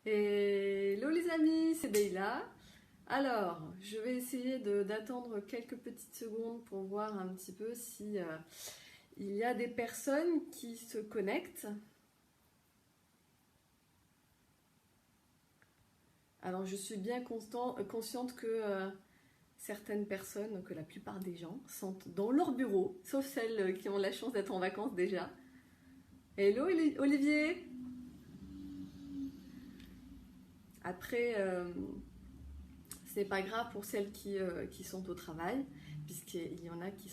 Hello les amis, c'est Deila. Alors, je vais essayer d'attendre quelques petites secondes pour voir un petit peu si il y a des personnes qui se connectent. Alors, je suis bien consciente que certaines personnes, que la plupart des gens, sont dans leur bureau, sauf celles qui ont la chance d'être en vacances déjà. Hello Olivier. Après, c'est pas grave pour celles qui sont au travail, puisqu'il y en a qui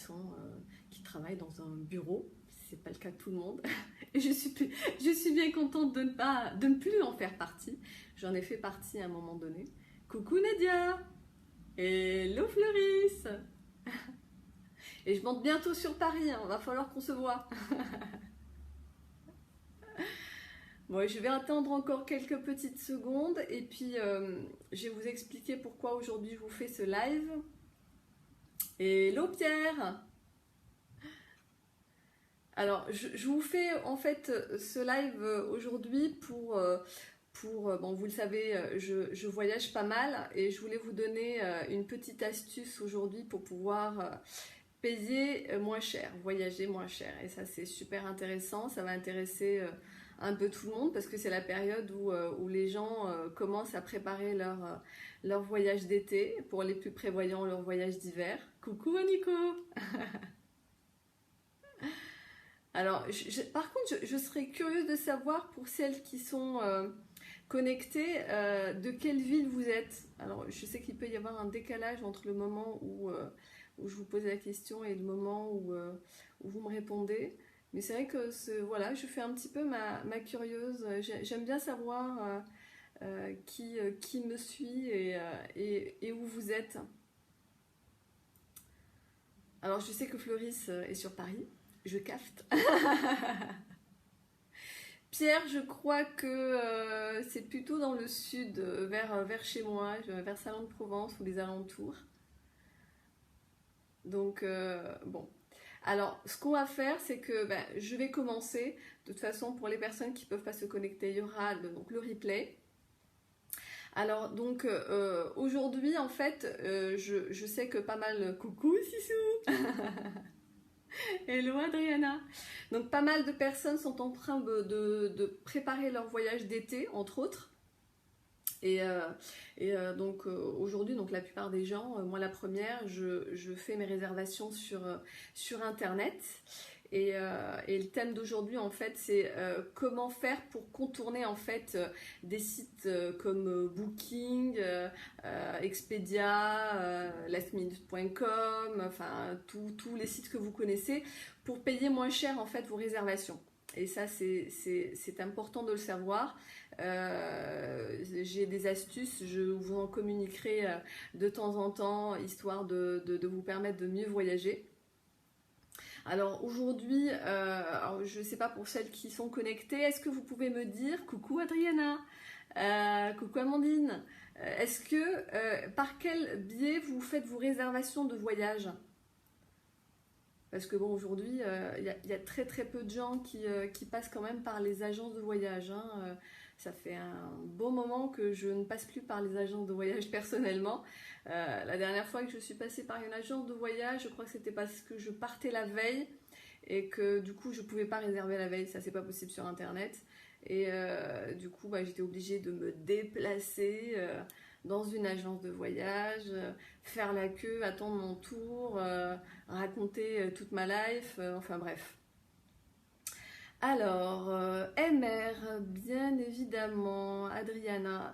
travaillent dans un bureau. C'est pas le cas de tout le monde. Et je suis bien contente de ne plus en faire partie. J'en ai fait partie à un moment donné. Coucou Nadia. Hello Floris. Et je monte bientôt sur Paris, hein. Va falloir qu'on se voit. Bon, je vais attendre encore quelques petites secondes et puis je vais vous expliquer pourquoi aujourd'hui je vous fais ce live. Hello Pierre. Alors, je vous fais en fait ce live aujourd'hui bon, vous le savez, je voyage pas mal et je voulais vous donner une petite astuce aujourd'hui pour pouvoir payer moins cher, voyager moins cher. Et ça, c'est super intéressant. Ça va intéresser un peu tout le monde parce que c'est la période où les gens commencent à préparer leur voyage d'été, pour les plus prévoyants, leur voyage d'hiver. Coucou Nico. Alors, par contre, je serais curieuse de savoir pour celles qui sont connectées, de quelle ville vous êtes. Alors, je sais qu'il peut y avoir un décalage entre le moment où je vous pose la question et le moment où vous me répondez. Mais c'est vrai que voilà, je fais un petit peu ma curieuse. J'aime bien savoir qui me suit et où vous êtes. Alors, je sais que Floris est sur Paris. Je capte. Pierre, je crois que c'est plutôt dans le sud, vers chez moi, vers Salon-de-Provence ou les alentours. Donc, bon. Alors, ce qu'on va faire, c'est que je vais commencer. De toute façon, pour les personnes qui ne peuvent pas se connecter, il y aura donc le replay. Alors, donc, aujourd'hui, en fait, je sais que pas mal... Coucou, Sissou. Hello Adriana. Donc pas mal de personnes sont en train de préparer leur voyage d'été, entre autres. Donc aujourd'hui, donc la plupart des gens, moi la première, je fais mes réservations sur Internet. Et le thème d'aujourd'hui, en fait, c'est comment faire pour contourner en fait des sites comme Booking, Expedia, lastminute.com, enfin tous les sites que vous connaissez, pour payer moins cher en fait vos réservations. Et ça, c'est important de le savoir. J'ai des astuces, je vous en communiquerai de temps en temps, histoire de vous permettre de mieux voyager. Alors aujourd'hui, je ne sais pas pour celles qui sont connectées, est-ce que vous pouvez me dire, coucou Adriana, coucou Amandine, est-ce que par quel biais vous faites vos réservations de voyage? Parce que bon, aujourd'hui, il y a très très peu de gens qui passent quand même par les agences de voyage, hein. Ça fait un bon moment que je ne passe plus par les agences de voyage personnellement. La dernière fois que je suis passée par une agence de voyage, je crois que c'était parce que je partais la veille et que du coup je ne pouvais pas réserver la veille, ça c'est pas possible sur internet. Et du coup j'étais obligée de me déplacer dans une agence de voyage, faire la queue, attendre mon tour, raconter toute ma life, enfin bref. Alors, MR, bien évidemment, Adriana.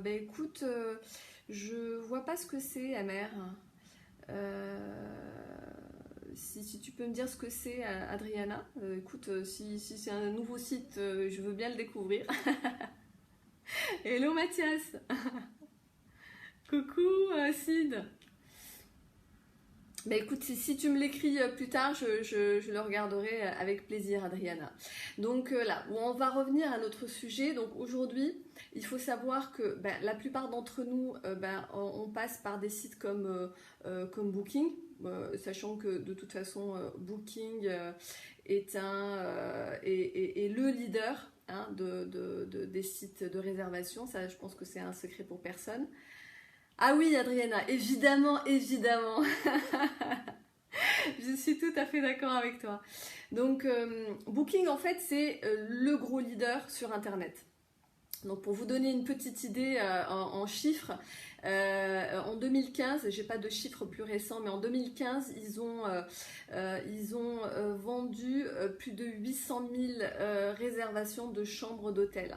Écoute, je vois pas ce que c'est MR. Si tu peux me dire ce que c'est, Adriana, écoute, si c'est un nouveau site, je veux bien le découvrir. Hello Mathias. Coucou Sid. Écoute, si tu me l'écris plus tard, je le regarderai avec plaisir, Adriana. Donc là, on va revenir à notre sujet. Donc aujourd'hui, il faut savoir que la plupart d'entre nous, on passe par des sites comme Booking, sachant que de toute façon, Booking est le leader hein, des sites de réservation. Ça, je pense que c'est un secret pour personne. Ah oui, Adriana, évidemment, évidemment. Je suis tout à fait d'accord avec toi. Donc, Booking, en fait, c'est le gros leader sur Internet. Donc, pour vous donner une petite idée en chiffres, en 2015, j'ai pas de chiffres plus récents, mais en 2015, ils ont vendu plus de 800 000 réservations de chambres d'hôtel.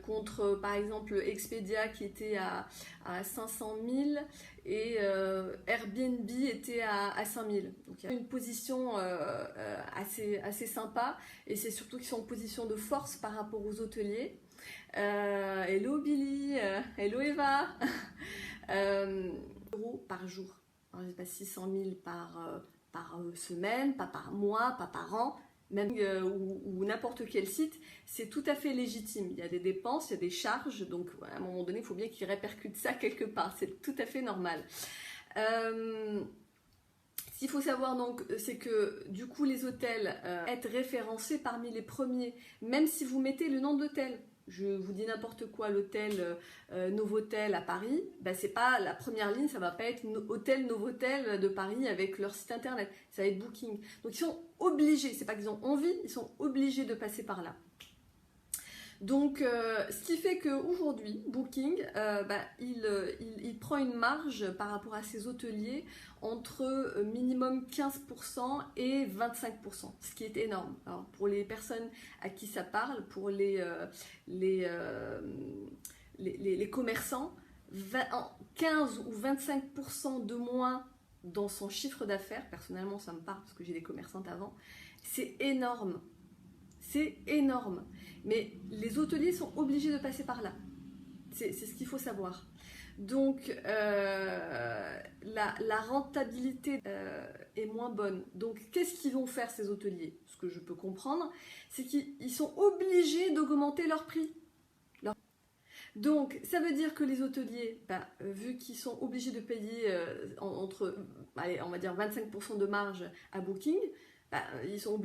Contre par exemple Expedia qui était à 500 000 et Airbnb était à 5 000. Donc il y a une position assez sympa et c'est surtout qu'ils sont en position de force par rapport aux hôteliers. Hello Billy, hello Eva. Euros par jour. Alors, je sais pas 600 000 par semaine, pas par mois, pas par an. Même ou n'importe quel site, c'est tout à fait légitime. Il y a des dépenses, il y a des charges, donc à un moment donné, il faut bien qu'ils répercutent ça quelque part. C'est tout à fait normal. Ce qu'il faut savoir donc, c'est que du coup, les hôtels être référencés parmi les premiers, même si vous mettez le nom d'hôtel. Je vous dis n'importe quoi, l'hôtel Novotel à Paris, ben c'est pas la première ligne, ça va pas être hôtel Novotel de Paris avec leur site internet, ça va être Booking. Donc ils sont obligés, c'est pas qu'ils ont envie, ils sont obligés de passer par là. Donc ce qui fait qu'aujourd'hui, Booking, il prend une marge par rapport à ses hôteliers entre minimum 15% et 25%, ce qui est énorme. Alors, pour les personnes à qui ça parle, pour les commerçants, 15 ou 25% de moins dans son chiffre d'affaires, personnellement ça me parle parce que j'ai des commerçantes avant, c'est énorme. C'est énorme. Mais les hôteliers sont obligés de passer par là. C'est ce qu'il faut savoir. Donc, la rentabilité est moins bonne. Donc, qu'est-ce qu'ils vont faire ces hôteliers? Ce que je peux comprendre, c'est qu'ils sont obligés d'augmenter leur prix. Donc, ça veut dire que les hôteliers, vu qu'ils sont obligés de payer entre, allez, on va dire 25% de marge à Booking, ils sont obligés